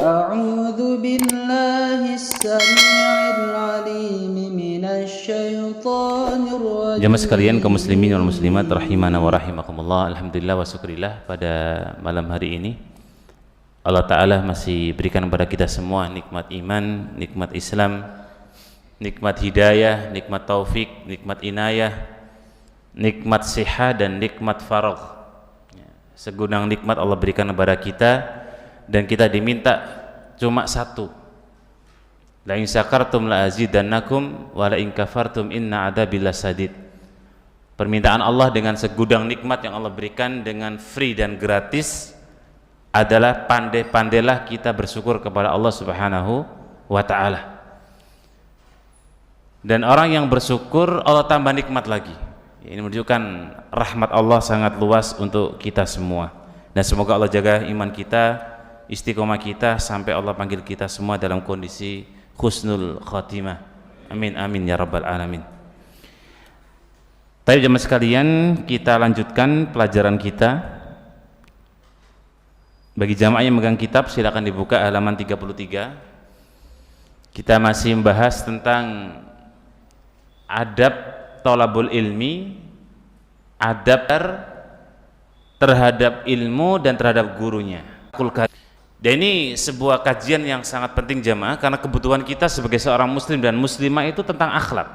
أعوذ بالله السميع العليم من الشيطان الرجيم. Jamaah sekalian kaum muslimin wal muslimat rahimana wa rahimakumullah. Alhamdulillah wa syukrillah, pada malam hari ini Allah Ta'ala masih berikan kepada kita semua nikmat iman, nikmat Islam, nikmat hidayah, nikmat taufik, nikmat inayah, nikmat siha dan nikmat faragh. Segudang nikmat Allah berikan kepada kita, dan kita diminta cuma satu, la in syakartum la azidannakum wa la in kafartum inna adzabi lasadid. Permintaan Allah dengan segudang nikmat yang Allah berikan dengan free dan gratis adalah pandai-pandailah kita bersyukur kepada Allah Subhanahu wa ta'ala. Dan orang yang bersyukur Allah tambah nikmat lagi. Ini menunjukkan rahmat Allah sangat luas untuk kita semua. Dan semoga Allah jaga iman kita, istiqomah kita sampai Allah panggil kita semua dalam kondisi husnul khatimah. Amin amin ya rabbal alamin. Baik jemaah sekalian, kita lanjutkan pelajaran kita. Bagi jamaah yang megang kitab silakan dibuka halaman 33. Kita masih membahas tentang adab thalabul ilmi, adab terhadap ilmu dan terhadap gurunya. Dan ini sebuah kajian yang sangat penting jamaah, karena kebutuhan kita sebagai seorang muslim dan muslimah itu tentang akhlak.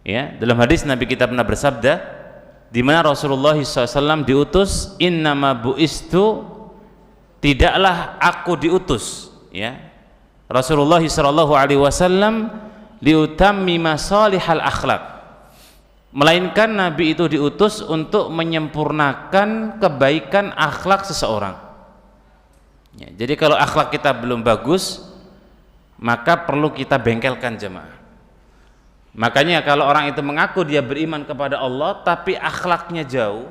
Ya, dalam hadis Nabi kita pernah bersabda, di mana Rasulullah SAW diutus, innama bu'istu, tidaklah aku diutus, ya Rasulullah SAW liutammima salihal akhlak, melainkan Nabi itu diutus untuk menyempurnakan kebaikan akhlak seseorang. Ya, jadi kalau akhlak kita belum bagus, maka perlu kita bengkelkan jemaah. Makanya kalau orang itu mengaku dia beriman kepada Allah tapi akhlaknya jauh,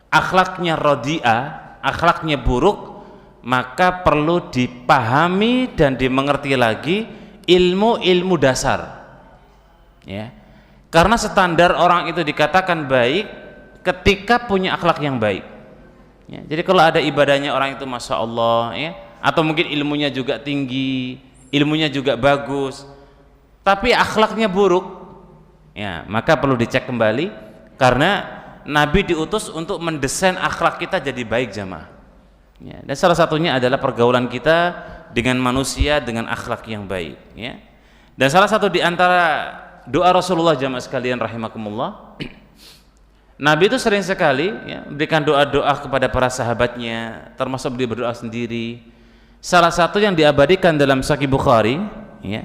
akhlaknya radi'ah, akhlaknya buruk, maka perlu dipahami dan dimengerti lagi ilmu-ilmu dasar. Ya. Karena standar orang itu dikatakan baik ketika punya akhlak yang baik. Ya, jadi kalau ada ibadahnya orang itu masya Allah, ya, atau mungkin ilmunya juga tinggi, ilmunya juga bagus, tapi akhlaknya buruk, ya, maka perlu dicek kembali, karena Nabi diutus untuk mendesain akhlak kita jadi baik jamaah. Ya, dan salah satunya adalah pergaulan kita dengan manusia dengan akhlak yang baik. Ya. Dan salah satu di antara doa Rasulullah jamaah sekalian rahimakumullah, Nabi itu sering sekali ya, berikan doa-doa kepada para sahabatnya, termasuk beliau berdoa sendiri. Salah satu yang diabadikan dalam Sahih Bukhari, ya,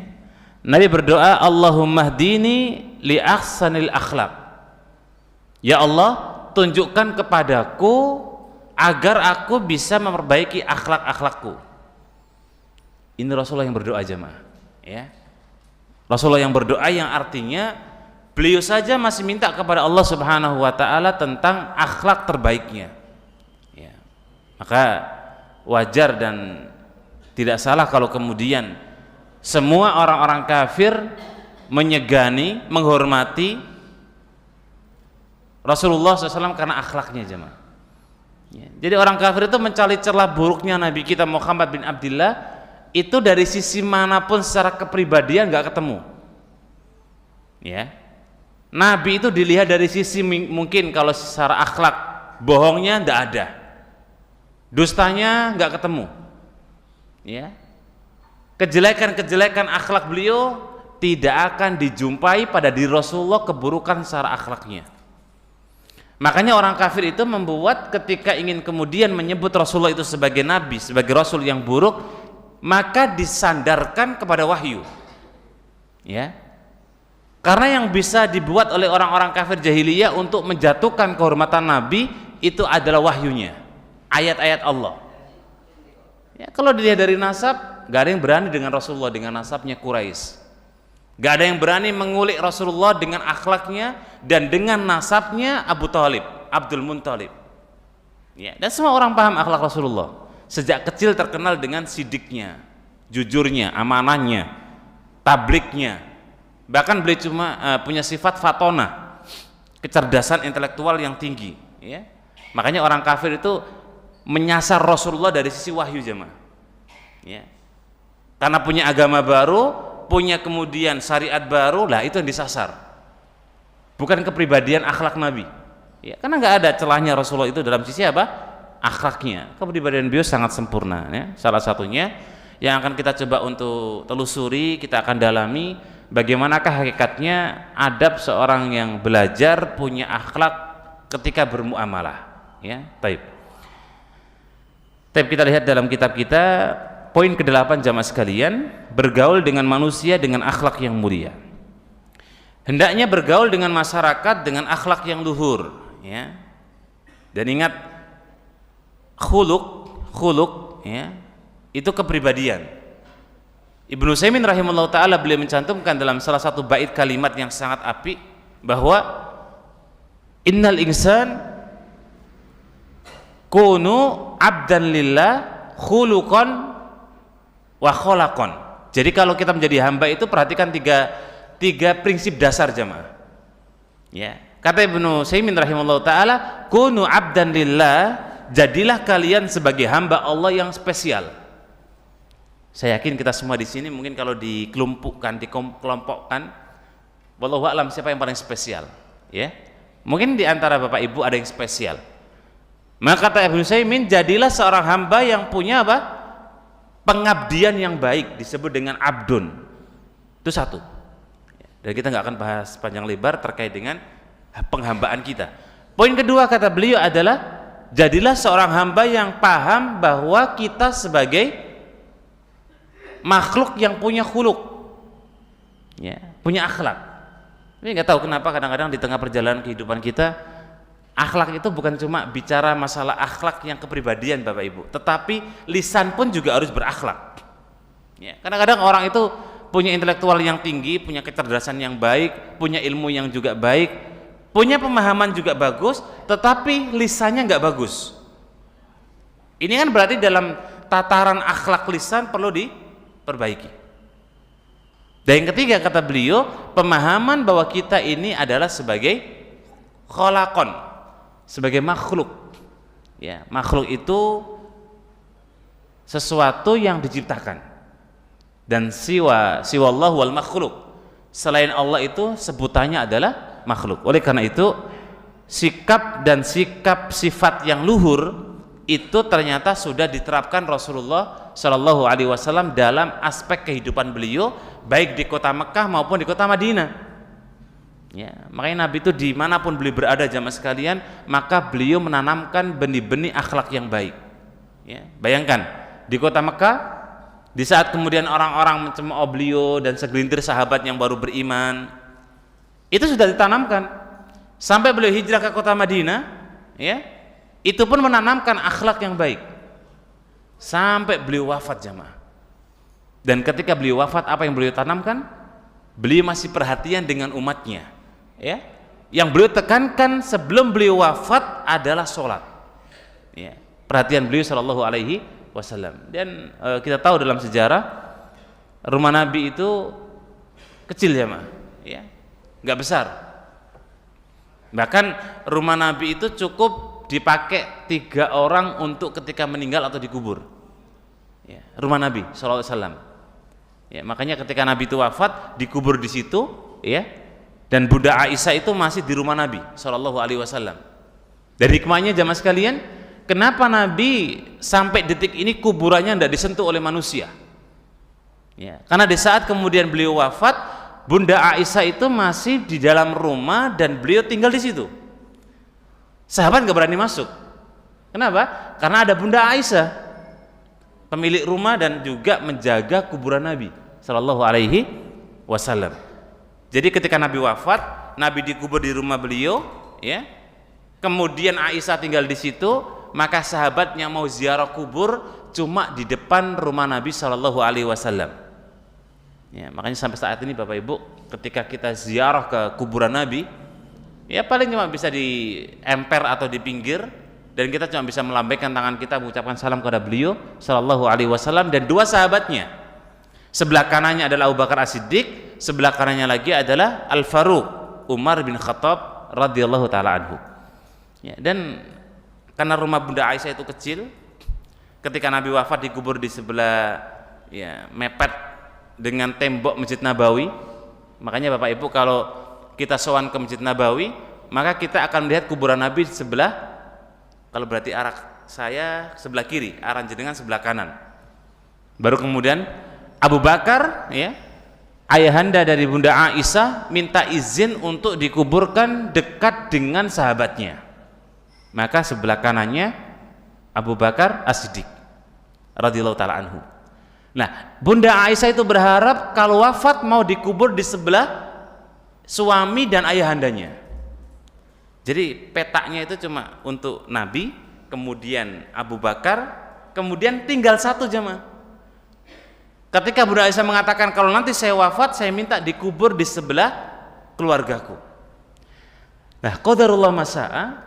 Nabi berdoa, Allahumma hdini li ahsanil akhlak. Ya Allah, tunjukkan kepadaku agar aku bisa memperbaiki akhlak-akhlakku. Ini Rasulullah yang berdoa jemaah, ya. Rasulullah yang berdoa yang artinya beliau saja masih minta kepada Allah Subhanahu wa ta'ala tentang akhlak terbaiknya. Ya. Maka wajar dan tidak salah kalau kemudian semua orang-orang kafir menyegani, menghormati Rasulullah SAW karena akhlaknya jemaah. Ya. Jadi orang kafir itu mencari celah buruknya Nabi kita Muhammad bin Abdullah itu dari sisi manapun secara kepribadian nggak ketemu. Ya. Nabi itu dilihat dari sisi mungkin kalau secara akhlak bohongnya nggak ada, dustanya nggak ketemu. Ya. Kejelekan-kejelekan akhlak beliau tidak akan dijumpai pada diri Rasulullah, keburukan secara akhlaknya. Makanya orang kafir itu membuat ketika ingin kemudian menyebut Rasulullah itu sebagai nabi, sebagai rasul yang buruk, maka disandarkan kepada wahyu. Ya. Karena yang bisa dibuat oleh orang-orang kafir jahiliyah untuk menjatuhkan kehormatan nabi itu adalah wahyunya, ayat-ayat Allah. Ya, kalau dilihat dari nasab, gak ada yang berani dengan Rasulullah dengan nasabnya Quraisy. Gak ada yang berani mengulik Rasulullah dengan akhlaknya dan dengan nasabnya Abu Thalib, Abdul Muthalib. Ya, dan semua orang paham akhlak Rasulullah. Sejak kecil terkenal dengan sidiknya, jujurnya, amanahnya, tabliknya. Bahkan beliau cuma punya sifat fatona, kecerdasan intelektual yang tinggi. Ya. Makanya orang kafir itu menyasar Rasulullah dari sisi wahyu jemaah. Ya. karena punya agama baru, punya kemudian syariat baru, lah itu yang disasar, bukan kepribadian akhlak Nabi. Ya, karena nggak ada celahnya Rasulullah itu dalam sisi apa? Akhlaknya. Kepribadian beliau sangat sempurna. Ya. Salah satunya yang akan kita coba untuk telusuri, kita akan dalami bagaimanakah hakikatnya adab seorang yang belajar punya akhlak ketika bermuamalah. Ya, taib. Taib, kita lihat dalam kitab kita poin ke-8 jamaah sekalian, bergaul dengan manusia dengan akhlak yang mulia. Hendaknya bergaul dengan masyarakat dengan akhlak yang luhur, ya. Dan ingat, khuluk, ya, itu kepribadian. Ibnu Utsaimin rahimahullah taala beliau mencantumkan dalam salah satu bait kalimat yang sangat apik bahwa innal insan kunu abdan lillah khuluqan wa khalaqan. Jadi kalau kita menjadi hamba itu perhatikan tiga prinsip dasar jamaah. Ya, kata Ibnu Utsaimin rahimahullah taala, kunu abdan lillah, jadilah kalian sebagai hamba Allah yang spesial. Saya yakin kita semua di sini mungkin kalau dikelompokkan, wallahu a'lam siapa yang paling spesial, ya. Mungkin di antara Bapak Ibu ada yang spesial. Maka kata Ibnu Utsaimin, jadilah seorang hamba yang punya apa? Pengabdian yang baik, disebut dengan abdun. Itu satu. Dan kita nggak akan bahas panjang lebar terkait dengan penghambaan kita. Poin kedua kata beliau adalah jadilah seorang hamba yang paham bahwa kita sebagai makhluk yang punya khuluk, ya, punya akhlak. Ini nggak tahu kenapa kadang-kadang di tengah perjalanan kehidupan kita, akhlak itu bukan cuma bicara masalah akhlak yang kepribadian Bapak Ibu, tetapi lisan pun juga harus berakhlak. Ya, kadang-kadang orang itu punya intelektual yang tinggi, punya kecerdasan yang baik, punya ilmu yang juga baik, punya pemahaman juga bagus, tetapi lisannya nggak bagus. Ini kan berarti dalam tataran akhlak lisan perlu diperbaiki. Dan yang ketiga kata beliau, pemahaman bahwa kita ini adalah sebagai khalaqon, sebagai makhluk. Ya, makhluk itu sesuatu yang diciptakan. Dan siwallahu wal makhluk, selain Allah itu sebutannya adalah makhluk. Oleh karena itu sikap sifat yang luhur itu ternyata sudah diterapkan Rasulullah Shallallahu Alaihi Wasallam dalam aspek kehidupan beliau, baik di kota Mekah maupun di kota Madinah. Ya, makanya Nabi itu dimanapun beliau berada jamaah sekalian, maka beliau menanamkan benih-benih akhlak yang baik. Ya, bayangkan di kota Mekah, di saat kemudian orang-orang mencemooh beliau dan segelintir sahabat yang baru beriman, itu sudah ditanamkan sampai beliau hijrah ke kota Madinah. Ya, itu pun menanamkan akhlak yang baik sampai beliau wafat jamaah. Dan ketika beliau wafat, apa yang beliau tanamkan? Beliau masih perhatian dengan umatnya. Ya, yang beliau tekankan sebelum beliau wafat adalah sholat. Ya, perhatian beliau Shallallahu Alaihi Wasallam. Dan kita tahu dalam sejarah rumah Nabi itu kecil jamaah, ya, nggak besar. Bahkan rumah Nabi itu cukup dipakai 3 orang untuk ketika meninggal atau dikubur. Ya, rumah Nabi Shallallahu Alaihi Wasallam. Ya, makanya ketika Nabi itu wafat dikubur di situ, ya. Dan Bunda Aisyah itu masih di rumah Nabi Shallallahu Alaihi Wasallam. Dari hikmahnya jamaah sekalian, kenapa Nabi sampai detik ini kuburannya tidak disentuh oleh manusia? Ya, karena di saat kemudian beliau wafat, Bunda Aisyah itu masih di dalam rumah dan beliau tinggal di situ. Sahabat nggak berani masuk. Kenapa? Karena ada Bunda Aisyah, pemilik rumah dan juga menjaga kuburan Nabi Shallallahu Alaihi Wasallam. Jadi ketika Nabi wafat, Nabi dikubur di rumah beliau, ya. Kemudian Aisyah tinggal di situ, maka sahabatnya mau ziarah kubur cuma di depan rumah Nabi Shallallahu Alaihi Wasallam. Ya, makanya sampai saat ini Bapak Ibu, ketika kita ziarah ke kuburan Nabi, ya paling cuma bisa di emper atau di pinggir, dan kita cuma bisa melambaikan tangan kita mengucapkan salam kepada beliau Shallallahu Alaihi Wasallam dan 2 sahabatnya. Sebelah kanannya adalah Abu Bakar As-Siddiq, sebelah kanannya lagi adalah Al-Faruq Umar bin Khattab radhiyallahu taala anhu. Ya, dan karena rumah Bunda Aisyah itu kecil, ketika Nabi wafat dikubur di sebelah ya mepet dengan tembok Masjid Nabawi. Makanya Bapak Ibu kalau kita sowan ke Masjid Nabawi, maka kita akan melihat kuburan Nabi sebelah, kalau berarti arah saya sebelah kiri, arah jenengan sebelah kanan. Baru kemudian Abu Bakar, ya, ayahanda dari Bunda Aisyah, minta izin untuk dikuburkan dekat dengan sahabatnya. Maka sebelah kanannya Abu Bakar As-Siddiq radhiyallahu taala anhu. Nah, Bunda Aisyah itu berharap kalau wafat mau dikubur di sebelah suami dan ayahandanya. Jadi petaknya itu cuma untuk Nabi, kemudian Abu Bakar, kemudian tinggal satu jemaah. Ketika Bunda Aisyah mengatakan kalau nanti saya wafat, saya minta dikubur di sebelah keluargaku. Nah, qadarullah masa'a,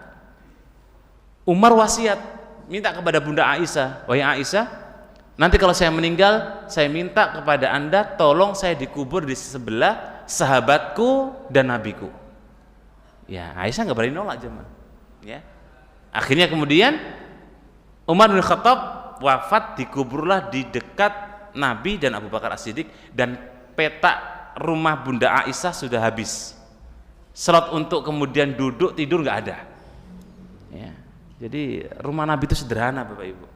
Umar wasiat minta kepada Bunda Aisyah, wahai Aisyah, nanti kalau saya meninggal, saya minta kepada Anda tolong saya dikubur di sebelah sahabatku dan nabiku. Ya, Aisyah nggak berani nolak jemaah. Ya. Akhirnya kemudian Umar bin Khattab wafat, dikuburlah di dekat Nabi dan Abu Bakar As-Siddiq, dan petak rumah Bunda Aisyah sudah habis. Slot untuk kemudian duduk tidur nggak ada. Ya. Jadi rumah Nabi itu sederhana Bapak Ibu,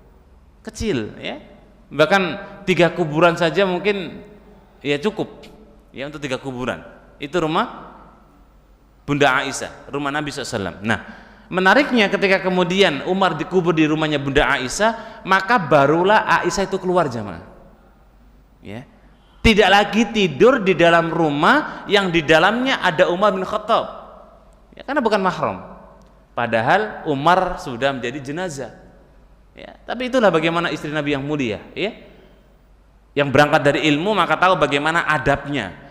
kecil, ya. Bahkan 3 kuburan saja mungkin ya cukup ya untuk 3 kuburan. Itu rumah Bunda Aisyah, rumah Nabi SAW. Nah, menariknya ketika kemudian Umar dikubur di rumahnya Bunda Aisyah, maka barulah Aisyah itu keluar jamaah, ya, tidak lagi tidur di dalam rumah yang di dalamnya ada Umar bin Khattab, ya, karena bukan mahram, padahal Umar sudah menjadi jenazah. Ya, tapi itulah bagaimana istri Nabi yang mulia, ya, yang berangkat dari ilmu maka tahu bagaimana adabnya.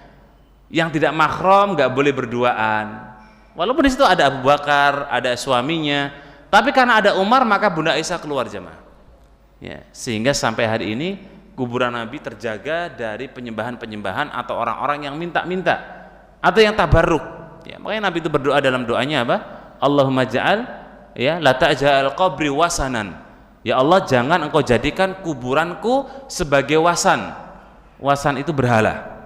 Yang tidak mahram nggak boleh berduaan, walaupun di situ ada Abu Bakar, ada suaminya, tapi karena ada Umar maka Bunda Aisyah keluar jemaah. Ya, sehingga sampai hari ini kuburan Nabi terjaga dari penyembahan-penyembahan atau orang-orang yang minta-minta atau yang tabarruk. Ya, makanya Nabi itu berdoa dalam doanya apa? Allahumma ja'al, ya, la ta'ja'al qabri wasanan. Ya Allah, jangan engkau jadikan kuburanku sebagai wasan. Wasan itu berhala.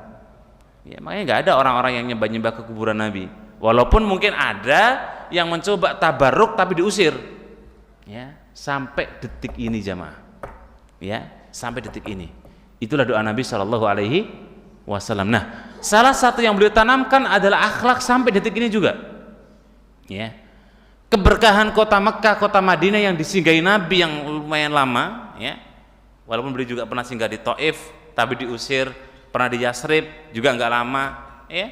Ya, makanya nggak ada orang-orang yang nyembah-nyembah ke kuburan Nabi. Walaupun mungkin ada yang mencoba tabarruk tapi diusir. Ya, sampai detik ini jamaah. Ya, sampai detik ini. Itulah doa Nabi Shallallahu Alaihi Wasallam. Nah, salah satu yang beliau tanamkan adalah akhlak sampai detik ini juga. Ya. Keberkahan kota Mekah, kota Madinah yang disinggahi Nabi yang lumayan lama, ya. Walaupun beliau juga pernah singgah di Taif, tapi diusir, pernah di Yasrib juga nggak lama, ya.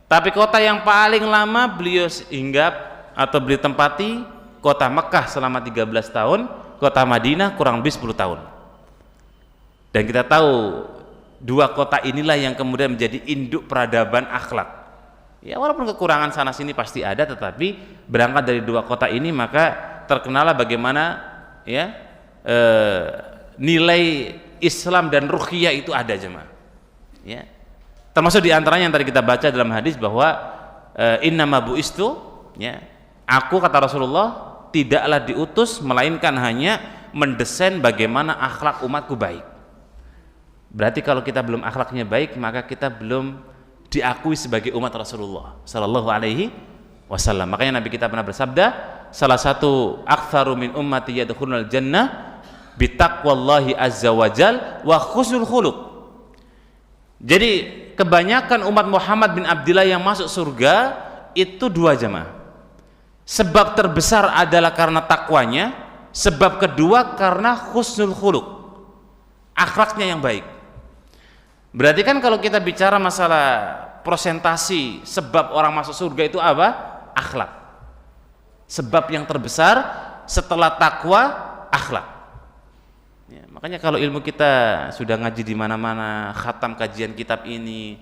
Tapi kota yang paling lama beliau hinggap atau beliau tempati kota Mekah selama 13 tahun, kota Madinah kurang lebih 10 tahun. Dan kita tahu 2 kota inilah yang kemudian menjadi induk peradaban akhlak. Ya, walaupun kekurangan sana sini pasti ada, tetapi berangkat dari 2 kota ini maka terkenallah bagaimana, ya, nilai Islam dan ruhiyah itu ada jemaah. Ya. Termasuk diantaranya yang tadi kita baca dalam hadis bahwa innama bu'istu, ya, aku kata Rasulullah tidaklah diutus melainkan hanya mendesain bagaimana akhlak umatku baik. Berarti kalau kita belum akhlaknya baik maka kita belum diakui sebagai umat Rasulullah Sallallahu Alaihi Wasallam. Makanya Nabi kita pernah bersabda, salah satu aktsaru min ummati yadkhulunal jannah bitaqwallahi azza wajal wa husnul khuluq. Jadi kebanyakan umat Muhammad bin Abdillah yang masuk surga itu 2 jemaah. Sebab terbesar adalah karena takwanya, sebab kedua karena husnul khuluq, akhlaknya yang baik. Berarti kan kalau kita bicara masalah prosentasi sebab orang masuk surga itu apa? Akhlak. Sebab yang terbesar setelah takwa, akhlak. Ya, makanya kalau ilmu kita sudah ngaji di mana-mana, khatam kajian kitab ini,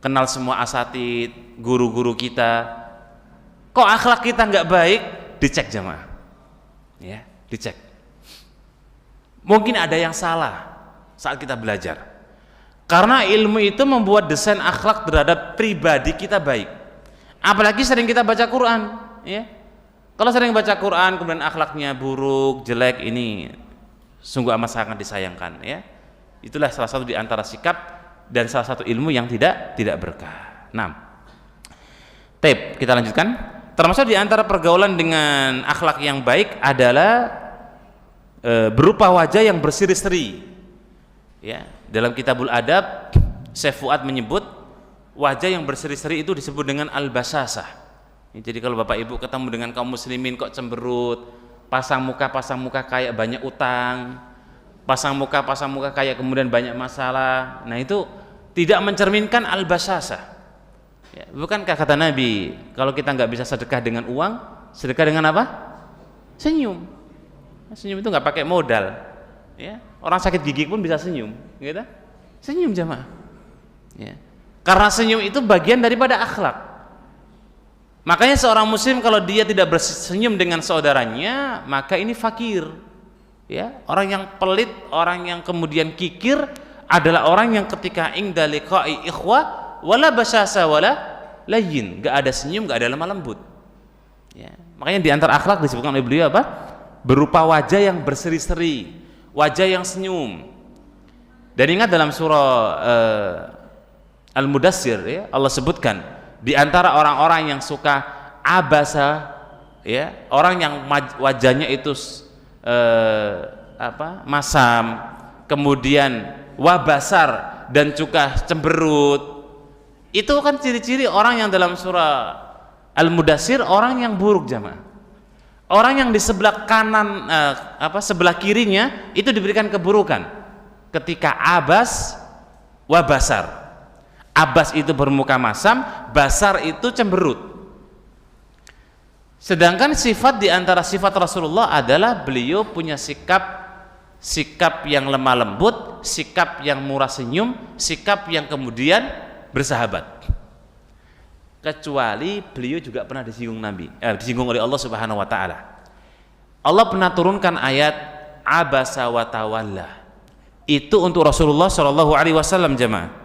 kenal semua asatid, guru-guru kita, kok akhlak kita nggak baik, dicek jamaah. Ya, dicek. Mungkin ada yang salah saat kita belajar, karena ilmu itu membuat desain akhlak terhadap pribadi kita baik. Apalagi sering kita baca Quran, ya. Kalau sering baca Quran kemudian akhlaknya buruk, jelek, ini sungguh amat sangat disayangkan ya. Itulah salah satu di antara sikap dan salah satu ilmu yang tidak berkah. 6. Tape, kita lanjutkan. Termasuk di antara pergaulan dengan akhlak yang baik adalah berupa wajah yang berseri-seri. Ya, dalam Kitabul Adab Syekh Fuad menyebut wajah yang berseri-seri itu disebut dengan al-basasah. Jadi kalau Bapak Ibu ketemu dengan kaum muslimin kok cemberut, pasang muka kayak banyak utang, pasang muka kayak kemudian banyak masalah. Nah, itu tidak mencerminkan al-basasah. Ya, bukankah kata Nabi, kalau kita nggak bisa sedekah dengan uang, sedekah dengan apa? Senyum. Senyum itu nggak pakai modal. Ya, orang sakit gigi pun bisa senyum, gitu? Senyum jamaah. Ya. Karena senyum itu bagian daripada akhlak. Makanya seorang muslim kalau dia tidak bersenyum dengan saudaranya, maka ini fakir. Ya, orang yang pelit, orang yang kemudian kikir adalah orang yang ketika ingda liqa'i ikhwah wala basyasa wala layyin, enggak ada senyum, enggak ada lemah lembut. Ya, makanya di antara akhlak disebutkan oleh beliau apa? Berupa wajah yang berseri-seri, wajah yang senyum. Dan ingat dalam surah Al-Mudassir ya, Allah sebutkan di antara orang-orang yang suka abasa ya, orang yang wajahnya itu masam, kemudian wabasar dan juga cemberut. Itu kan ciri-ciri orang yang dalam surah Al-Mudassir, orang yang buruk jamaah. Orang yang di sebelah kanan sebelah kirinya itu diberikan keburukan. Ketika abas wabasar. Abas itu bermuka masam, basar itu cemberut. Sedangkan sifat di antara sifat Rasulullah adalah beliau punya sikap yang lemah lembut, sikap yang murah senyum, sikap yang kemudian bersahabat. Kecuali beliau juga pernah disinggung oleh Allah Subhanahu wa taala. Allah pernah turunkan ayat abasa wa tawalla. Itu untuk Rasulullah Shallallahu alaihi wasallam jemaah.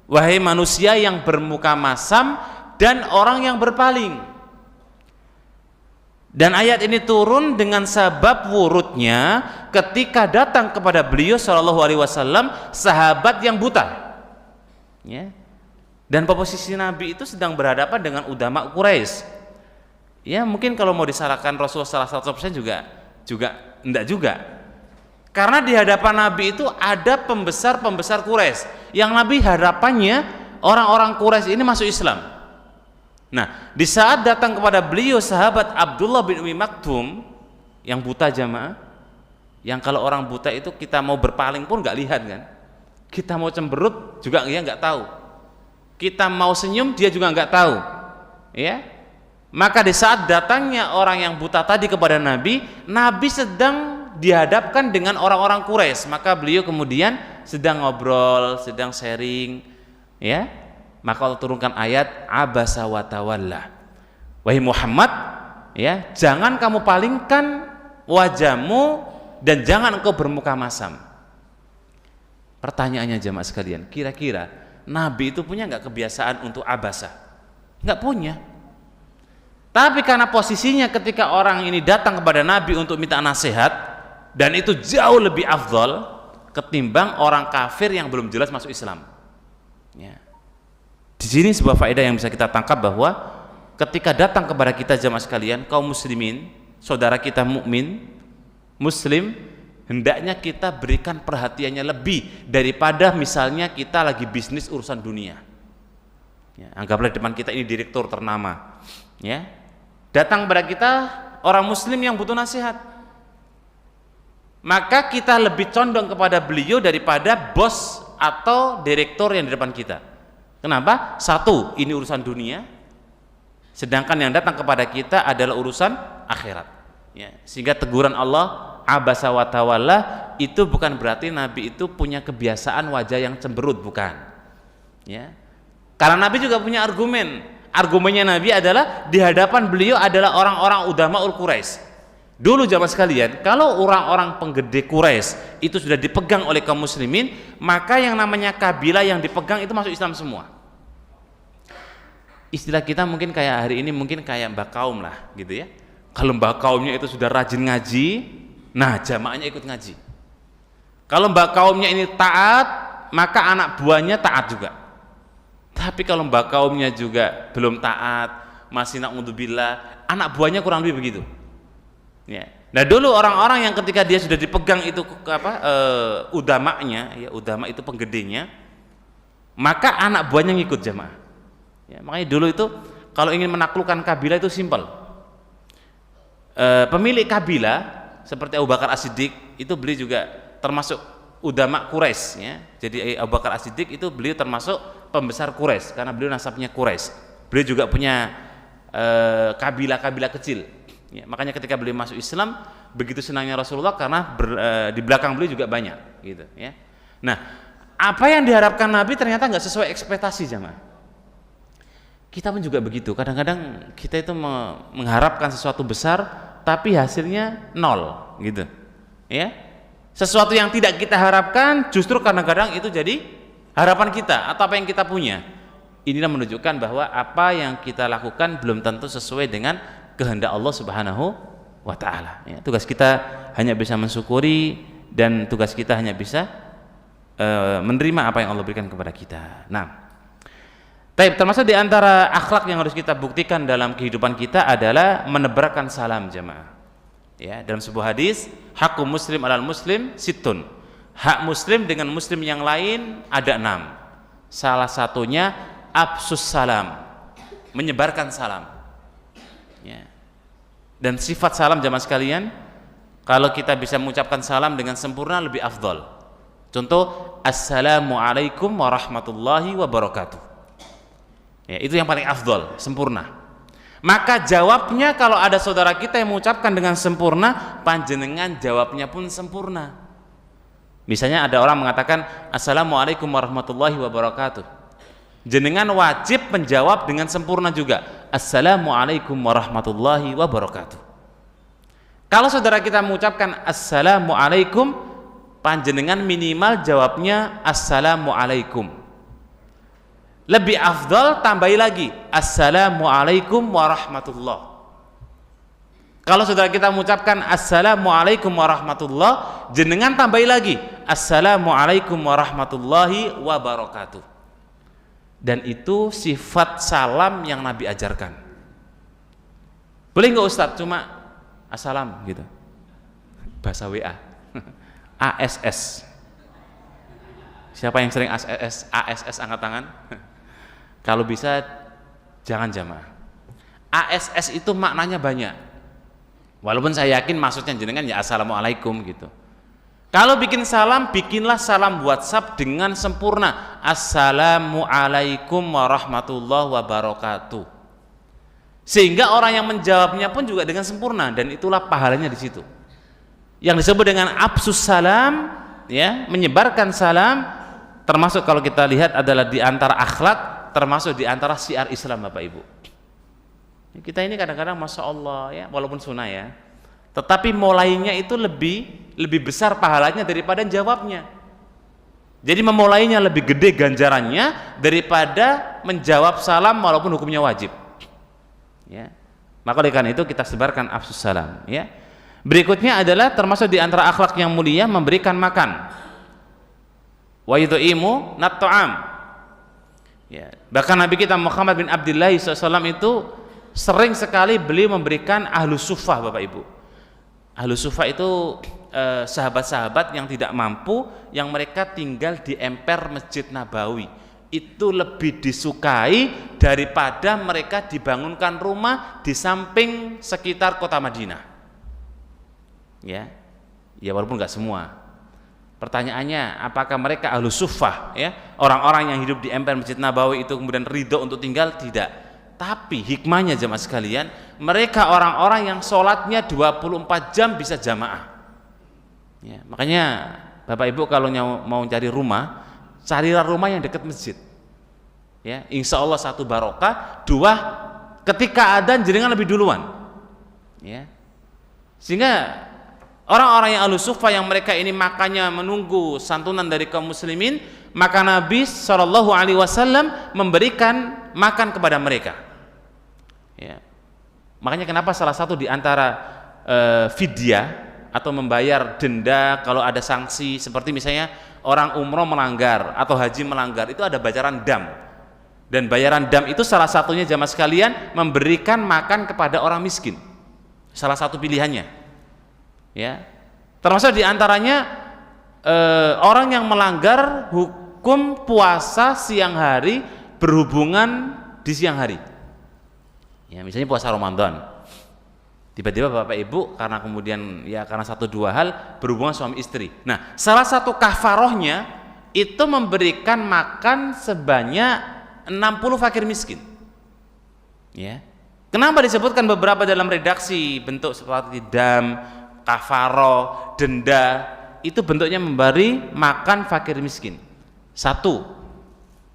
Wahai manusia yang bermuka masam dan orang yang berpaling. Dan ayat ini turun dengan sebab wurudnya ketika datang kepada beliau Shallallahu alaihi wasallam sahabat yang buta. Ya. Dan posisi Nabi itu sedang berhadapan dengan ulama Quraisy. Ya, mungkin kalau mau disalahkan Rasulullah 100% juga enggak juga. Karena di hadapan Nabi itu ada pembesar Quraisy yang Nabi harapannya orang-orang Quraisy ini masuk Islam. Nah, di saat datang kepada beliau sahabat Abdullah bin Umi Maktum yang buta jamaah, yang kalau orang buta itu kita mau berpaling pun nggak lihat kan, kita mau cemberut juga dia nggak tahu, kita mau senyum dia juga nggak tahu, ya. Maka di saat datangnya orang yang buta tadi kepada Nabi sedang dihadapkan dengan orang-orang Quraisy, maka beliau kemudian sedang ngobrol, sedang sharing, ya. Maka Allah turunkan ayat abasa wa tawalla. Wahai Muhammad, ya, jangan kamu palingkan wajahmu dan jangan engkau bermuka masam. Pertanyaannya jemaah sekalian, kira-kira Nabi itu punya nggak kebiasaan untuk abasa? Nggak punya. Tapi karena posisinya ketika orang ini datang kepada Nabi untuk minta nasihat, dan itu jauh lebih afdol ketimbang orang kafir yang belum jelas masuk Islam. Ya. Di sini sebuah faedah yang bisa kita tangkap bahwa ketika datang kepada kita jamaah sekalian, kaum muslimin, saudara kita mukmin, muslim, hendaknya kita berikan perhatiannya lebih daripada misalnya kita lagi bisnis urusan dunia. Ya, anggaplah depan kita ini direktur ternama. Ya. Datang kepada kita orang muslim yang butuh nasihat. Maka kita lebih condong kepada beliau daripada bos atau direktur yang di depan kita. Kenapa? Satu, ini urusan dunia, sedangkan yang datang kepada kita adalah urusan akhirat. Ya, sehingga teguran Allah abasa wa tawalla itu bukan berarti Nabi itu punya kebiasaan wajah yang cemberut, bukan. Ya, karena Nabi juga punya argumen. Argumennya Nabi adalah di hadapan beliau adalah orang-orang udamaul Quraisy. Dulu jamaah sekalian, kalau orang-orang penggede Quraisy itu sudah dipegang oleh kaum muslimin, maka yang namanya kabilah yang dipegang itu masuk Islam semua. Istilah kita mungkin kayak hari ini mungkin kayak mbak kaum lah gitu ya. Kalau mbak kaumnya itu sudah rajin ngaji, nah jamaahnya ikut ngaji. Kalau mbak kaumnya ini taat, maka anak buahnya taat juga. Tapi kalau mbak kaumnya juga belum taat, masih na'udzubillah, anak buahnya kurang lebih begitu. Ya. Nah dulu orang-orang yang ketika dia sudah dipegang itu udamanya, ya udama itu penggedenya, maka anak buahnya ngikut jamaah. Ya, makanya dulu itu kalau ingin menaklukkan kabilah itu simpel. Pemilik kabilah seperti Abu Bakar As-Siddiq itu beliau juga termasuk udama Quraisy. Ya. Jadi Abu Bakar As-Siddiq itu beliau termasuk pembesar Quraisy karena beliau nasabnya Quraisy. Beliau juga punya kabilah-kabilah kecil. Ya, makanya ketika beliau masuk Islam begitu senangnya Rasulullah karena di belakang beliau juga banyak gitu ya. Nah, apa yang diharapkan Nabi ternyata nggak sesuai ekspektasi jamaah. Kita pun juga begitu. Kadang-kadang kita itu mengharapkan sesuatu besar tapi hasilnya nol gitu. Ya. Sesuatu yang tidak kita harapkan justru kadang-kadang itu jadi harapan kita atau apa yang kita punya. Inilah menunjukkan bahwa apa yang kita lakukan belum tentu sesuai dengan kehendak Allah Subhanahu wa taala. Ya, tugas kita hanya bisa mensyukuri dan tugas kita hanya bisa menerima apa yang Allah berikan kepada kita. Nah, termasuk di antara akhlak yang harus kita buktikan dalam kehidupan kita adalah menebarkan salam jamaah. Ya, dalam sebuah hadis, haqqu muslim alal muslim sittun. Hak muslim dengan muslim yang lain ada 6. Salah satunya afsus salam, menyebarkan salam. Ya. Dan sifat salam jamaah sekalian, kalau kita bisa mengucapkan salam dengan sempurna lebih afdal. Contoh, assalamualaikum warahmatullahi wabarakatuh. Ya, itu yang paling afdal, sempurna. Maka jawabnya kalau ada saudara kita yang mengucapkan dengan sempurna, panjenengan jawabnya pun sempurna. Misalnya ada orang mengatakan assalamualaikum warahmatullahi wabarakatuh, jenengan wajib menjawab dengan sempurna juga, assalamualaikum warahmatullahi wabarakatuh. Kalau saudara kita mengucapkan assalamualaikum, panjenengan minimal jawabnya assalamualaikum. Lebih afdal tambahi lagi assalamualaikum warahmatullah. Kalau saudara kita mengucapkan assalamualaikum warahmatullah, jenengan tambahi lagi assalamualaikum warahmatullahi wabarakatuh. Dan itu sifat salam yang Nabi ajarkan. Boleh nggak Ustadz cuma assalam gitu, bahasa WA ASS. Siapa yang sering ASS angkat tangan? Kalau bisa jangan jamaah. ASS itu maknanya banyak. Walaupun saya yakin maksudnya jenengan ya assalamualaikum gitu. Kalau bikin salam, bikinlah salam WhatsApp dengan sempurna. Assalamualaikum warahmatullahi wabarakatuh. Sehingga orang yang menjawabnya pun juga dengan sempurna, dan itulah pahalanya di situ. Yang disebut dengan afsus salam, ya, menyebarkan salam, termasuk kalau kita lihat adalah di antara akhlak, termasuk di antara syiar Islam, Bapak Ibu. Kita ini kadang-kadang masya Allah ya, walaupun sunnah ya, tetapi mulainya itu lebih besar pahalanya daripada jawabnya. Jadi memulainya lebih gede ganjarannya daripada menjawab salam walaupun hukumnya wajib. Ya. Maka oleh karena itu kita sebarkan afsus salam. Ya. Berikutnya adalah termasuk di antara akhlak yang mulia memberikan makan. Wa yudhimu nat'am. Ya. Bahkan Nabi kita Muhammad bin Abdullah SAW itu sering sekali beliau memberikan ahlu suffah, Bapak Ibu. Ahlu suffah itu sahabat-sahabat yang tidak mampu, yang mereka tinggal di emper Masjid Nabawi. Itu lebih disukai daripada mereka dibangunkan rumah di samping sekitar kota Madinah. Ya, ya walaupun nggak semua. Pertanyaannya, apakah mereka ahlu suffah, ya, orang-orang yang hidup di emper Masjid Nabawi itu kemudian ridho untuk tinggal? Tidak. Tapi hikmahnya jemaah sekalian, mereka orang-orang yang sholatnya 24 jam bisa jamaah. Ya, makanya Bapak Ibu kalau mau cari rumah, carilah rumah yang dekat masjid. Ya, insya Allah satu barokah, dua ketika adzan jenengan lebih duluan. Ya, sehingga orang-orang yang ahlu suffah yang mereka ini makanya menunggu santunan dari kaum muslimin, maka Nabi SAW memberikan makan kepada mereka. Ya. Makanya kenapa salah satu di antara fidyah, atau membayar denda kalau ada sanksi, seperti misalnya orang umroh melanggar atau haji melanggar, itu ada bayaran dam. Dan bayaran dam itu salah satunya jamaah sekalian memberikan makan kepada orang miskin. Salah satu pilihannya. Ya. Termasuk diantaranya orang yang melanggar hukum puasa siang hari berhubungan di siang hari. Ya, misalnya puasa Ramadan. Tiba-tiba bapak ibu karena kemudian ya karena satu dua hal berhubungan suami istri. Nah, salah satu kafarohnya itu memberikan makan sebanyak 60 fakir miskin. Ya. Kenapa disebutkan beberapa dalam redaksi bentuk seperti dam, kafaroh, denda, itu bentuknya memberi makan fakir miskin. Satu,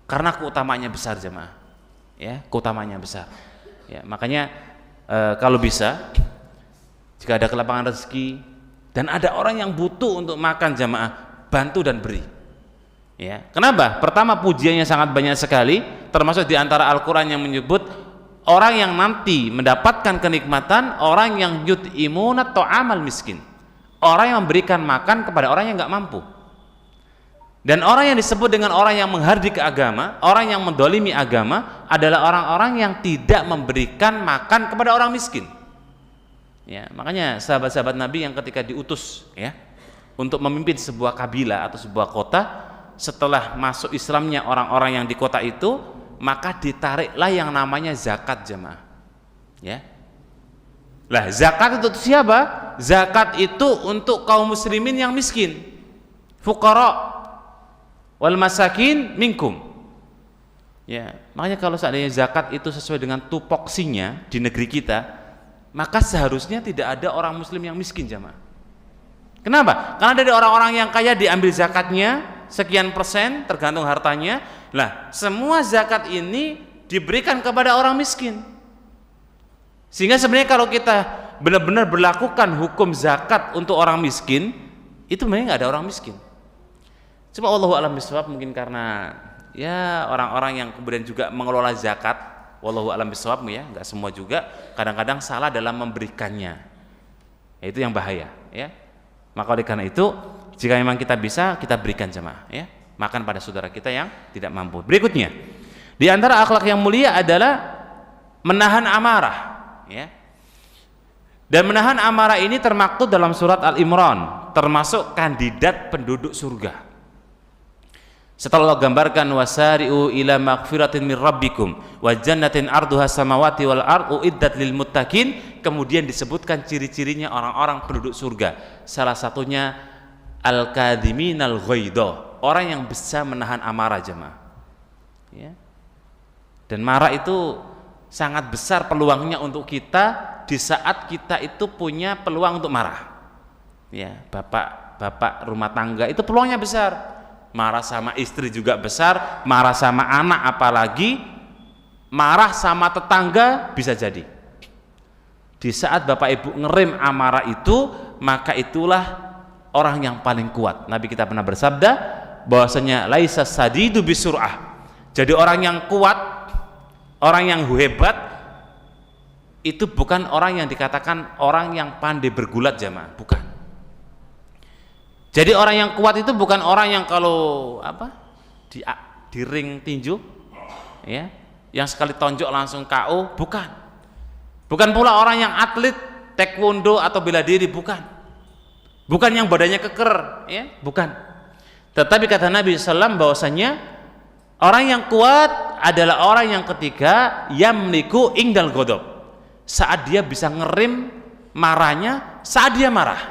karena keutamanya besar jemaah. Ya, keutamanya besar. Ya, makanya kalau bisa jika ada kelapangan rezeki dan ada orang yang butuh untuk makan jamaah, bantu dan beri. Ya, kenapa? Pertama, pujiannya sangat banyak sekali, termasuk di antara Al-Qur'an yang menyebut orang yang nanti mendapatkan kenikmatan orang yang yut'imuna ta'amal miskin. Orang yang memberikan makan kepada orang yang enggak mampu. Dan orang yang disebut dengan orang yang menghardik agama, orang yang mendolimi agama adalah orang-orang yang tidak memberikan makan kepada orang miskin. Ya, makanya sahabat-sahabat Nabi yang ketika diutus ya untuk memimpin sebuah kabilah atau sebuah kota, setelah masuk Islamnya orang-orang yang di kota itu, maka ditariklah yang namanya zakat jemaah. Ya. Lah, zakat itu siapa? Zakat itu untuk kaum muslimin yang miskin. Fuqara wal masakin minkum. Ya, makanya kalau seandainya zakat itu sesuai dengan tupoksinya di negeri kita, maka seharusnya tidak ada orang muslim yang miskin jamaah. Kenapa? Karena dari orang-orang yang kaya diambil zakatnya sekian persen tergantung hartanya. Lah, semua zakat ini diberikan kepada orang miskin. Sehingga sebenarnya kalau kita benar-benar berlakukan hukum zakat untuk orang miskin, itu sebenarnya nggak ada orang miskin. Cuma Allahu a'lam bishawab, mungkin karena ya orang-orang yang kemudian juga mengelola zakat, wallahu a'lam bishawab ya, enggak semua juga, kadang-kadang salah dalam memberikannya. Itu yang bahaya ya. Maka oleh karena itu, jika memang kita bisa, kita berikan jemaah ya, makan pada saudara kita yang tidak mampu. Berikutnya, di antara akhlak yang mulia adalah menahan amarah ya. Dan menahan amarah ini termaktub dalam surat Al-Imran, termasuk kandidat penduduk surga. Setelah Allah gambarkan wasari'u ila maghfiratin min rabbikum wa jannatin arduha samawati wal ardu iddat lil muttaqin, kemudian disebutkan ciri-cirinya orang-orang penduduk surga. Salah satunya al-kadhiminal ghaidha, orang yang bisa menahan amarah jemaah. Ya. Dan marah itu sangat besar peluangnya untuk kita di saat kita itu punya peluang untuk marah. Ya, bapak rumah tangga itu peluangnya besar. Marah sama istri juga besar, marah sama anak apalagi, marah sama tetangga bisa jadi. Di saat bapak ibu ngerem amarah itu, maka itulah orang yang paling kuat. Nabi kita pernah bersabda bahwasanya laisa sadidu bisur'ah. Jadi orang yang kuat, orang yang hebat itu bukan orang yang dikatakan orang yang pandai bergulat jamaah, bukan. Jadi orang yang kuat itu bukan orang yang kalau di ring tinju ya, yang sekali tonjok langsung KO, bukan. Bukan pula orang yang atlet taekwondo atau bela diri, bukan. Bukan yang badannya keker ya, bukan. Tetapi kata Nabi SAW bahwasanya orang yang kuat adalah orang yang ketiga yamliku ingdal ghadab, saat dia bisa ngerim marahnya saat dia marah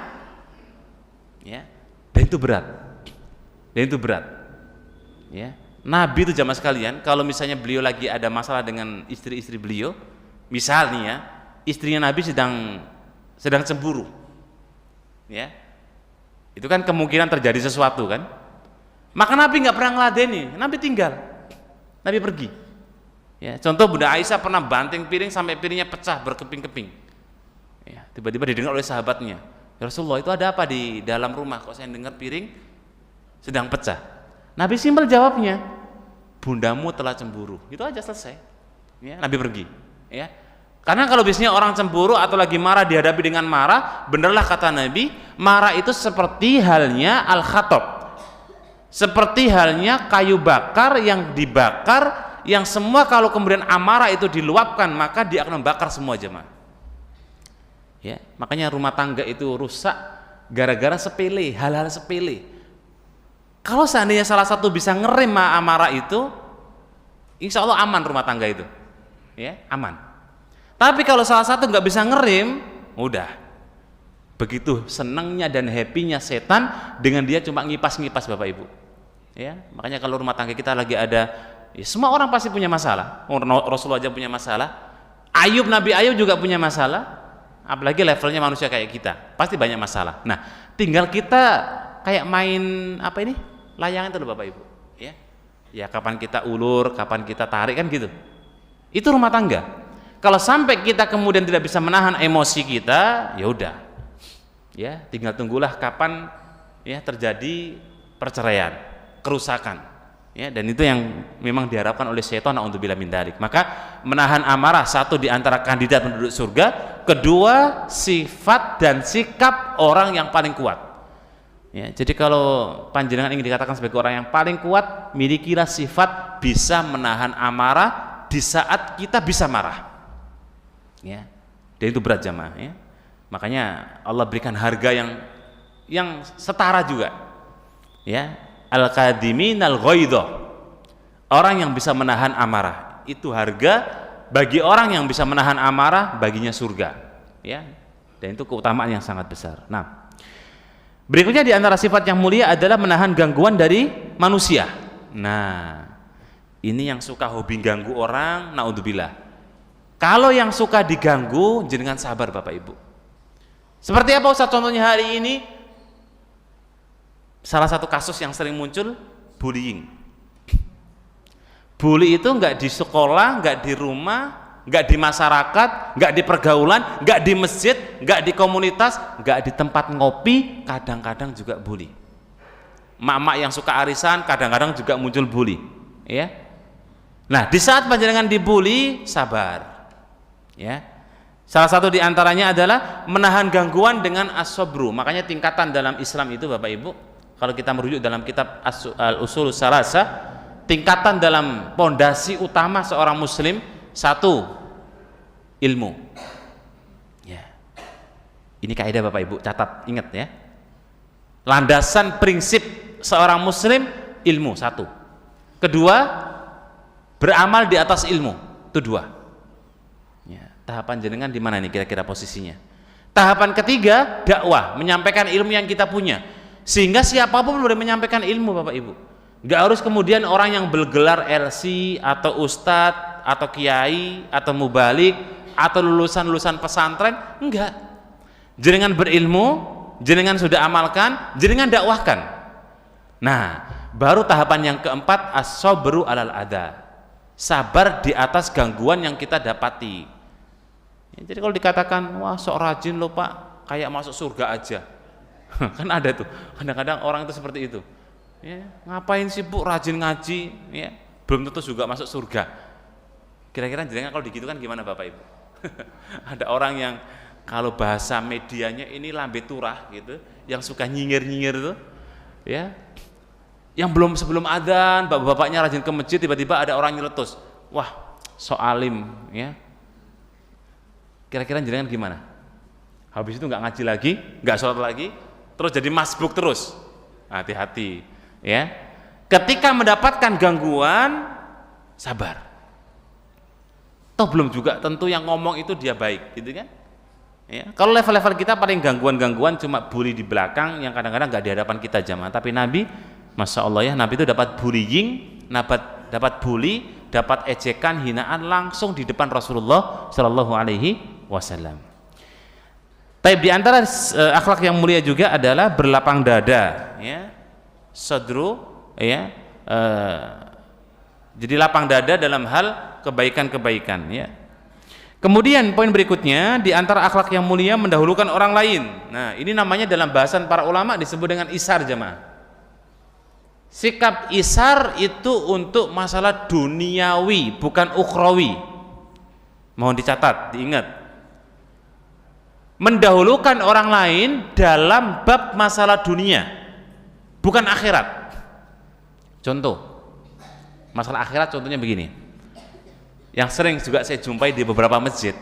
ya. Dan itu berat ya. Nabi itu jamaah sekalian, kalau misalnya beliau lagi ada masalah dengan istri-istri beliau, misalnya istrinya Nabi sedang cemburu ya, itu kan kemungkinan terjadi sesuatu kan, maka Nabi nggak pernah ngeladeni, Nabi tinggal, Nabi pergi ya. Contoh Bunda Aisyah pernah banting piring sampai piringnya pecah berkeping-keping ya. Tiba-tiba didengar oleh sahabatnya, ya Rasulullah, itu ada apa di dalam rumah kok saya dengar piring sedang pecah? Nabi simpel jawabnya, bundamu telah cemburu. Itu aja, selesai ya. Nabi pergi ya. Karena kalau biasanya orang cemburu atau lagi marah dihadapi dengan marah, benerlah kata Nabi, marah itu seperti halnya al-khatab, seperti halnya kayu bakar yang dibakar, yang semua kalau kemudian amarah itu diluapkan maka dia akan membakar semua jemaah. Ya, makanya rumah tangga itu rusak gara-gara sepele, hal-hal sepele. Kalau seandainya salah satu bisa ngerem amarah itu, insya Allah aman rumah tangga itu, ya aman. Tapi kalau salah satu nggak bisa ngerem, udah begitu senangnya dan happy-nya setan dengan dia cuma ngipas-ngipas Bapak Ibu. Ya, makanya kalau rumah tangga kita lagi ada, ya, semua orang pasti punya masalah. Rasulullah aja punya masalah, Nabi Ayub juga punya masalah, apalagi levelnya manusia kayak kita, pasti banyak masalah. Nah, tinggal kita kayak main apa ini? Layangan itu loh Bapak Ibu. Ya, kapan kita ulur, kapan kita tarik kan gitu. Itu rumah tangga. Kalau sampai kita kemudian tidak bisa menahan emosi kita, ya udah, ya tinggal tunggulah kapan ya terjadi perceraian, kerusakan, ya, dan itu yang memang diharapkan oleh syaitan na'udzubillah min dzalik. Maka menahan amarah satu di antara kandidat penduduk surga, kedua sifat dan sikap orang yang paling kuat. Ya, jadi kalau panjenengan ingin dikatakan sebagai orang yang paling kuat, milikilah sifat bisa menahan amarah di saat kita bisa marah. Ya, dan itu berat jamaah. Ya, makanya Allah berikan harga yang setara juga. Ya, al-qadimin al-ghaidha, orang yang bisa menahan amarah, itu harga bagi orang yang bisa menahan amarah, baginya surga. Ya, dan itu keutamaan yang sangat besar. Nah, berikutnya di antara sifat yang mulia adalah menahan gangguan dari manusia. Nah, ini yang suka hobi ganggu orang, naudzubillah. Kalau yang suka diganggu, jenengan sabar Bapak Ibu. Seperti apa Ustaz contohnya hari ini? Salah satu kasus yang sering muncul, bullying. Bully itu nggak di sekolah, nggak di rumah, nggak di masyarakat, nggak di pergaulan, nggak di masjid, nggak di komunitas, nggak di tempat ngopi, kadang-kadang juga bully. Mak-mak yang suka arisan, kadang-kadang juga muncul bully. Ya. Nah, di saat panjenengan dibully, sabar. Ya, salah satu diantaranya adalah menahan gangguan dengan as-sabru. Makanya tingkatan dalam Islam itu Bapak Ibu, kalau kita merujuk dalam kitab Al-Usul Salasah, tingkatan dalam pondasi utama seorang muslim, satu, ilmu. Ya, ini kaidah Bapak Ibu, catat, ingat ya. Landasan prinsip seorang muslim, ilmu, satu. Kedua, beramal di atas ilmu, itu dua. Tahapan jenengan di mana nih kira-kira posisinya? Tahapan ketiga, dakwah, menyampaikan ilmu yang kita punya. Sehingga siapapun boleh menyampaikan ilmu Bapak Ibu. Nggak harus kemudian orang yang bergelar LC atau ustadz atau kiai atau mubalik atau lulusan-lulusan pesantren, enggak. Jenengan berilmu, jenengan sudah amalkan, jenengan dakwahkan. Nah, baru tahapan yang keempat, as-sabru alal adha. Sabar di atas gangguan yang kita dapati. Ya, jadi kalau dikatakan, wah sok rajin loh Pak, kayak masuk surga aja. Kan ada tuh, kadang-kadang orang itu seperti itu. Ya, ngapain sih Bu rajin ngaji? Ya, belum tentu juga masuk surga. Kira-kira jenengan kalau digitukan gimana Bapak Ibu? Ada orang yang kalau bahasa medianya ini lambe turah gitu, yang suka nyinyir-nyinyir tuh, ya, yang belum sebelum adzan, bapak-bapaknya rajin ke masjid, tiba-tiba ada orang nyeletus, wah sok alim, ya. Kira-kira jenengan gimana? Habis itu nggak ngaji lagi, nggak sholat lagi, terus jadi masbuk terus. Hati-hati, ya. Ketika mendapatkan gangguan, sabar. Toh belum juga tentu yang ngomong itu dia baik, gitu kan? Ya. Kalau level-level kita paling gangguan-gangguan cuma bully di belakang yang kadang-kadang nggak di hadapan kita jamaah. Tapi Nabi, masya Allah ya, Nabi itu dapat bullying, dapat bully, dapat ejekan, hinaan langsung di depan Rasulullah Shallallahu Alaihi Wasallam. Tapi di antara akhlak yang mulia juga adalah berlapang dada, ya, sadru, ya, jadi lapang dada dalam hal kebaikan-kebaikan, ya. Kemudian poin berikutnya, di antara akhlak yang mulia mendahulukan orang lain. Nah, ini namanya dalam bahasan para ulama disebut dengan isar jemaah. Sikap isar itu untuk masalah duniawi, bukan ukhrawi. Mohon dicatat, diingat. Mendahulukan orang lain dalam bab masalah dunia, bukan akhirat. Contoh, masalah akhirat contohnya begini, yang sering juga saya jumpai di beberapa masjid,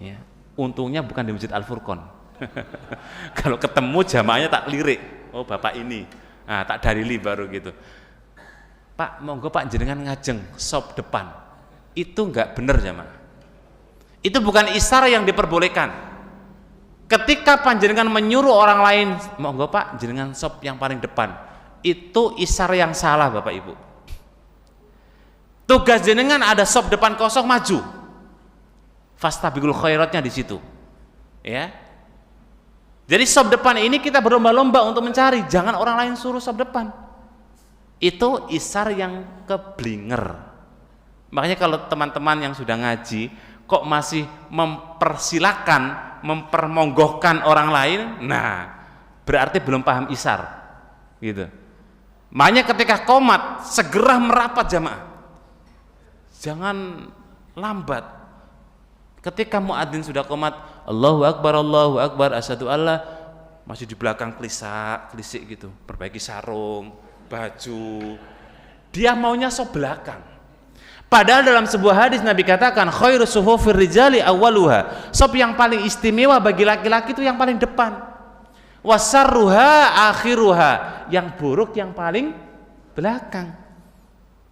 ya, untungnya bukan di Masjid Al-Furqon. Kalau ketemu jamaahnya tak lirik, oh bapak ini, nah, tak dalili baru gitu. Pak, monggo Pak jenengan ngajeng sop depan, itu enggak benar jamaah. Itu bukan isar yang diperbolehkan. Ketika panjenengan menyuruh orang lain, monggo Pak jenengan sop yang paling depan, itu isar yang salah Bapak Ibu. Tugas jenengan ada sop depan kosong, maju. Fastabiqul khairatnya di situ. Ya. Jadi sop depan ini kita berlomba-lomba untuk mencari, jangan orang lain suruh sop depan. Itu isar yang keblinger. Makanya kalau teman-teman yang sudah ngaji kok masih mempersilahkan, mempermonggohkan orang lain, nah berarti belum paham isar gitu. Makanya ketika qomat segera merapat jamaah, jangan lambat. Ketika muadzin sudah qomat, Allahu Akbar, asyhadu alla, masih di belakang klisik gitu, perbaiki sarung, baju, dia maunya sop belakang. Padahal dalam sebuah hadis Nabi katakan khairu suhufir rijali awwaluha, sop yang paling istimewa bagi laki-laki itu yang paling depan, wasarruha akhiruha, yang buruk yang paling belakang.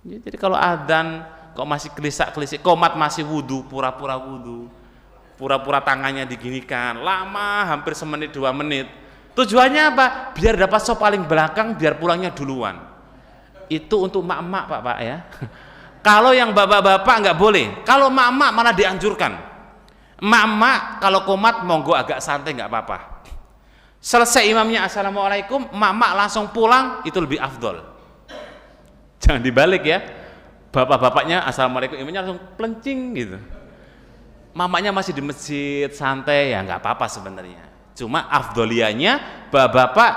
Jadi kalau adzan kok masih kelisak-kelisik, qomat masih wudu, pura-pura wudu, pura-pura tangannya diginikan, lama hampir semenit 2 menit. Tujuannya apa? Biar dapat sop paling belakang, biar pulangnya duluan. Itu untuk mak-mak Pak ya. Kalau yang bapak-bapak nggak boleh, kalau mak-mak malah dianjurkan. Mak-mak kalau qomat monggo agak santai nggak apa-apa. Selesai imamnya assalamualaikum, mak-mak langsung pulang, itu lebih afdol. Jangan dibalik ya. Bapak-bapaknya assalamualaikum, imamnya langsung pelencing gitu. Mamanya masih di masjid santai, ya nggak apa-apa sebenarnya. Cuma afdolianya bapak-bapak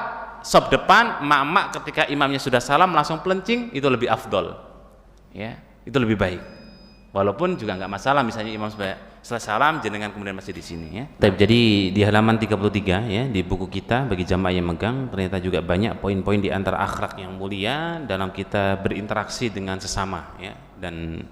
sop depan, mak-mak ketika imamnya sudah salam langsung pelencing, itu lebih afdol. Ya. Itu lebih baik. Walaupun juga nggak masalah misalnya imam setelah salam jenengan kemudian masih di sini ya. Jadi di halaman 33 ya di buku kita bagi jamaah yang megang ternyata juga banyak poin-poin di antara akhlak yang mulia dalam kita berinteraksi dengan sesama ya. Dan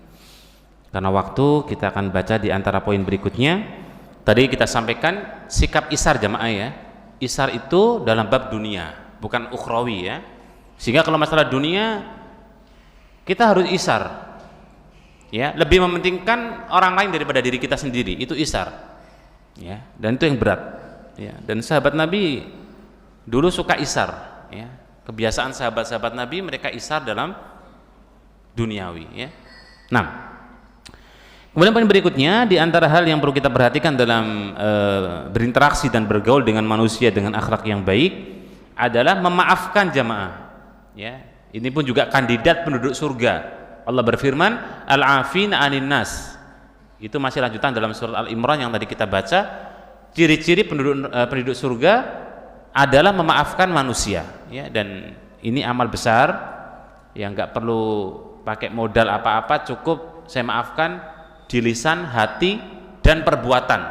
karena waktu kita akan baca di antara poin berikutnya. Tadi kita sampaikan sikap isar jamaah ya. Isar itu dalam bab dunia, bukan ukhrawi ya. Sehingga kalau masalah dunia kita harus isar. Ya, lebih mementingkan orang lain daripada diri kita sendiri, itu isar. Ya, dan itu yang berat. Ya, dan sahabat Nabi dulu suka isar, ya. Kebiasaan sahabat-sahabat Nabi mereka isar dalam duniawi, ya. Nah, kemudian poin berikutnya di antara hal yang perlu kita perhatikan dalam berinteraksi dan bergaul dengan manusia dengan akhlak yang baik adalah memaafkan jamaah. Ya, ini pun juga kandidat penduduk surga. Allah berfirman, al-afina 'anin nas. Itu masih lanjutan dalam surat Al-Imran yang tadi kita baca. Ciri-ciri penduduk surga adalah memaafkan manusia, ya, dan ini amal besar yang enggak perlu pakai modal apa-apa, cukup saya maafkan di lisan, hati dan perbuatan.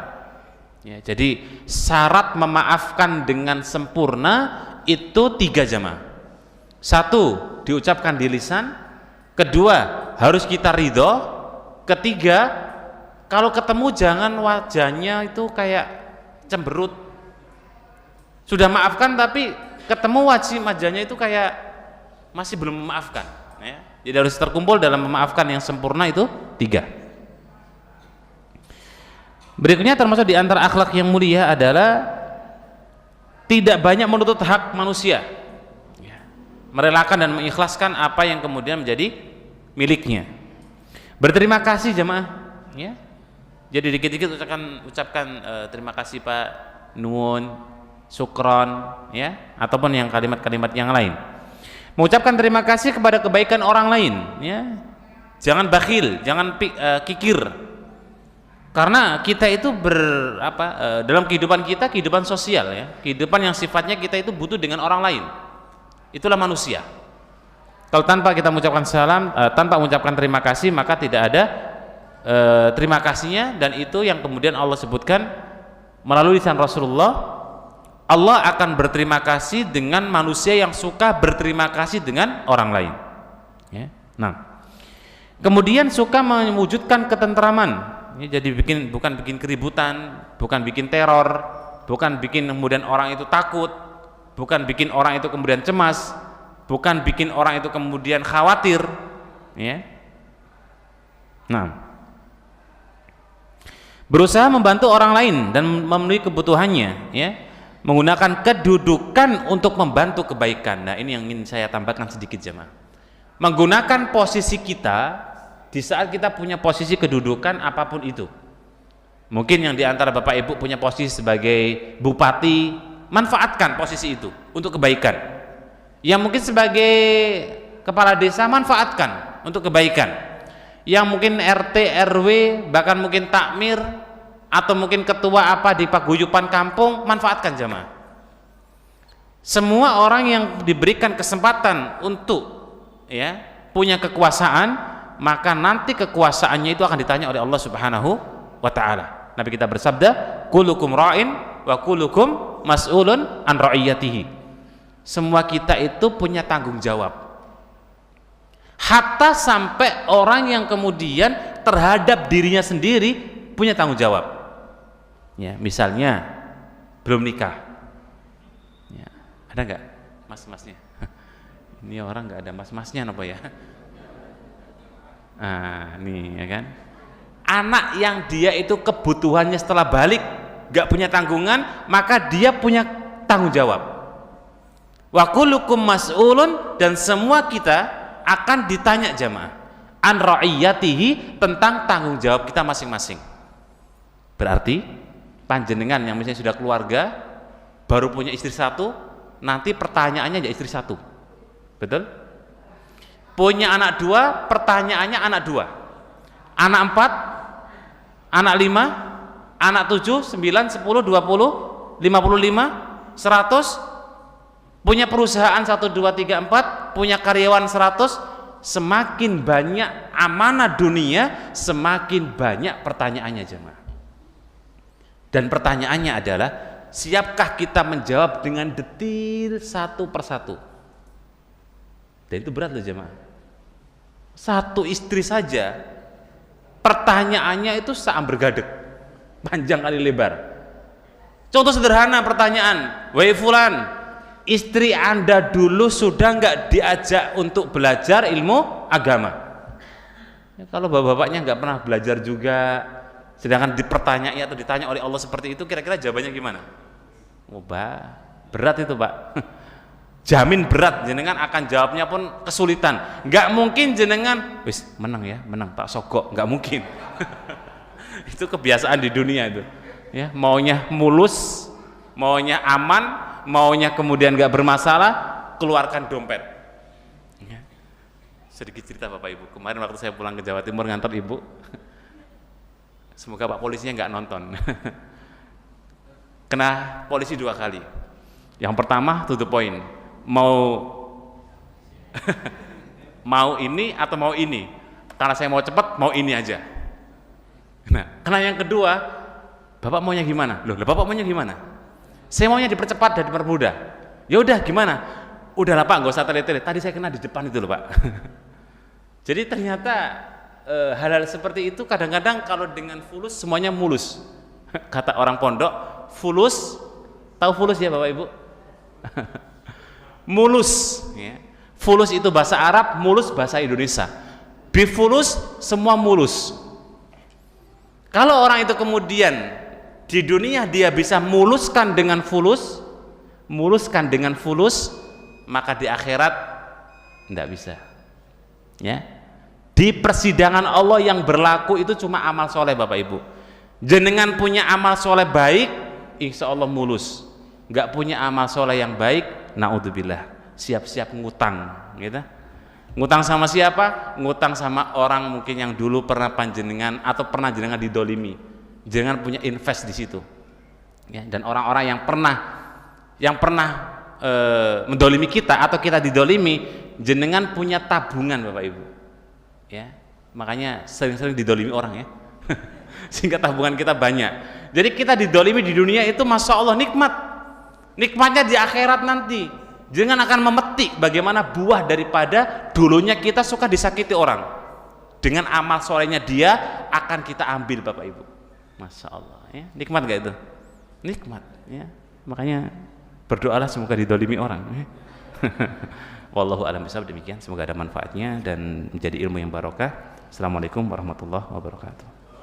Ya, jadi syarat memaafkan dengan sempurna itu 3 jamaah. 1, diucapkan di lisan. Kedua, harus kita ridho. Ketiga, kalau ketemu jangan wajahnya itu kayak cemberut. Sudah maafkan tapi ketemu wajahnya itu kayak masih belum memaafkan. Ya. Jadi harus terkumpul dalam memaafkan yang sempurna itu 3. Berikutnya termasuk di antara akhlak yang mulia adalah tidak banyak menuntut hak manusia. Merelakan dan mengikhlaskan apa yang kemudian menjadi miliknya. Berterima kasih jemaah, ya. Jadi dikit-dikit ucapkan terima kasih Pak, nuwun, syukron, ya, ataupun yang kalimat-kalimat yang lain. Mengucapkan terima kasih kepada kebaikan orang lain, ya. Jangan bakhil, jangan kikir. Karena kita itu dalam kehidupan kita, kehidupan sosial ya, kehidupan yang sifatnya kita itu butuh dengan orang lain. Itulah manusia. Kalau tanpa kita mengucapkan salam, tanpa mengucapkan terima kasih, maka tidak ada terima kasihnya, dan itu yang kemudian Allah sebutkan melalui lisan Rasulullah. Allah akan berterima kasih dengan manusia yang suka berterima kasih dengan orang lain, ya. Nah, kemudian suka mewujudkan ketentraman, ya, jadi bukan bikin keributan, bukan bikin teror, bukan bikin kemudian orang itu takut, bukan bikin orang itu kemudian cemas, bukan bikin orang itu kemudian khawatir, ya. Nah, berusaha membantu orang lain dan memenuhi kebutuhannya, ya, menggunakan kedudukan untuk membantu kebaikan. Nah, ini yang ingin saya tambahkan sedikit, jemaah. Menggunakan posisi kita di saat kita punya posisi kedudukan apapun itu. Mungkin yang diantara Bapak Ibu punya posisi sebagai bupati, manfaatkan posisi itu untuk kebaikan. Yang mungkin sebagai kepala desa, manfaatkan untuk kebaikan. Yang mungkin RT, RW, bahkan mungkin takmir, atau mungkin ketua apa di paguyuban kampung, manfaatkan, jamaah. Semua orang yang diberikan kesempatan untuk, ya, punya kekuasaan, maka nanti kekuasaannya itu akan ditanya oleh Allah Subhanahu wa ta'ala. Nabi kita bersabda, kulukum ra'in wa kulukum mas'ulun an ra'iyatihi. Semua kita itu punya tanggung jawab, hatta sampai orang yang kemudian terhadap dirinya sendiri punya tanggung jawab, ya. Misalnya belum nikah, ya. Ada nggak mas-masnya? Ini orang nggak ada mas-masnya apa ya? Nih, ya kan, anak yang dia itu kebutuhannya setelah balik nggak punya tanggungan, maka dia punya tanggung jawab. Wa kullukum mas'ulun, dan semua kita akan ditanya, jamaah, an ra'iyatihi, tentang tanggung jawab kita masing-masing. Berarti panjenengan yang misalnya sudah keluarga, baru punya istri satu, nanti pertanyaannya ya istri satu, betul? Punya anak dua, pertanyaannya anak dua, anak empat, anak lima, anak 7, 9, 10, 20, 55, 100, punya perusahaan 1, 2, 3, 4, punya karyawan 100. Semakin banyak amanah dunia, semakin banyak pertanyaannya, jemaah. Dan pertanyaannya adalah, siapkah kita menjawab dengan detil satu persatu? Dan itu berat loh, jemaah. Satu istri saja pertanyaannya itu bergadeg, panjang kali lebar. Contoh sederhana pertanyaan, wahai fulan, istri Anda dulu sudah nggak diajak untuk belajar ilmu agama? Ya, kalau bapak-bapaknya nggak pernah belajar juga, sedangkan dipertanyai atau ditanya oleh Allah seperti itu, kira-kira jawabannya gimana? Oh, berat itu, Pak. Jamin berat, jenengan akan jawabnya pun kesulitan. Nggak mungkin jenengan, wis menang ya, menang Pak Sogok, nggak mungkin. Itu kebiasaan di dunia itu. Ya, maunya mulus, maunya aman, maunya kemudian nggak bermasalah, keluarkan dompet. Ya. Sedikit cerita Bapak Ibu, kemarin waktu saya pulang ke Jawa Timur ngantar ibu, semoga Pak polisinya nggak nonton. Kena polisi 2 kali. Yang pertama to the point, mau ini atau mau ini, karena saya mau cepat, mau ini aja. Nah, karena yang kedua, Bapak maunya gimana? Loh, Bapak maunya gimana? Saya maunya dipercepat dan dipermudah. Ya udah, gimana? Udahlah Pak, nggak usah tele-tele. Tadi saya kena di depan itu loh, Pak. Jadi ternyata hal-hal seperti itu kadang-kadang kalau dengan fulus semuanya mulus. Kata orang pondok, fulus, tahu fulus ya Bapak Ibu? Mulus, ya. Fulus itu bahasa Arab, mulus bahasa Indonesia. Bifulus semua mulus. Kalau orang itu kemudian di dunia dia bisa muluskan dengan fulus, muluskan dengan fulus, maka di akhirat tidak bisa. Ya, di persidangan Allah yang berlaku itu cuma amal soleh Bapak Ibu. Jenengan punya amal soleh baik, insya Allah mulus. Nggak punya amal soleh yang baik, naudzubillah, siap-siap ngutang, gitu. Ngutang sama siapa? Ngutang sama orang mungkin yang dulu pernah panjenengan atau pernah jenengan didolimi. Jangan punya invest di situ. Ya, dan orang-orang yang pernah mendolimi kita atau kita didolimi, jenengan punya tabungan Bapak Ibu. Ya, makanya sering-sering didolimi orang ya. Sehingga tabungan kita banyak. Jadi kita didolimi di dunia itu masya Allah nikmat. Nikmatnya di akhirat nanti. Jangan akan memetik bagaimana buah daripada dulunya kita suka disakiti orang. Dengan amal solehnya dia akan kita ambil Bapak Ibu. Masya Allah ya. Nikmat gak itu? Nikmat ya. Makanya berdoalah semoga didolimi orang ya. Wallahu a'lam bishawab. Demikian, semoga ada manfaatnya dan menjadi ilmu yang barokah. Assalamualaikum warahmatullahi wabarakatuh.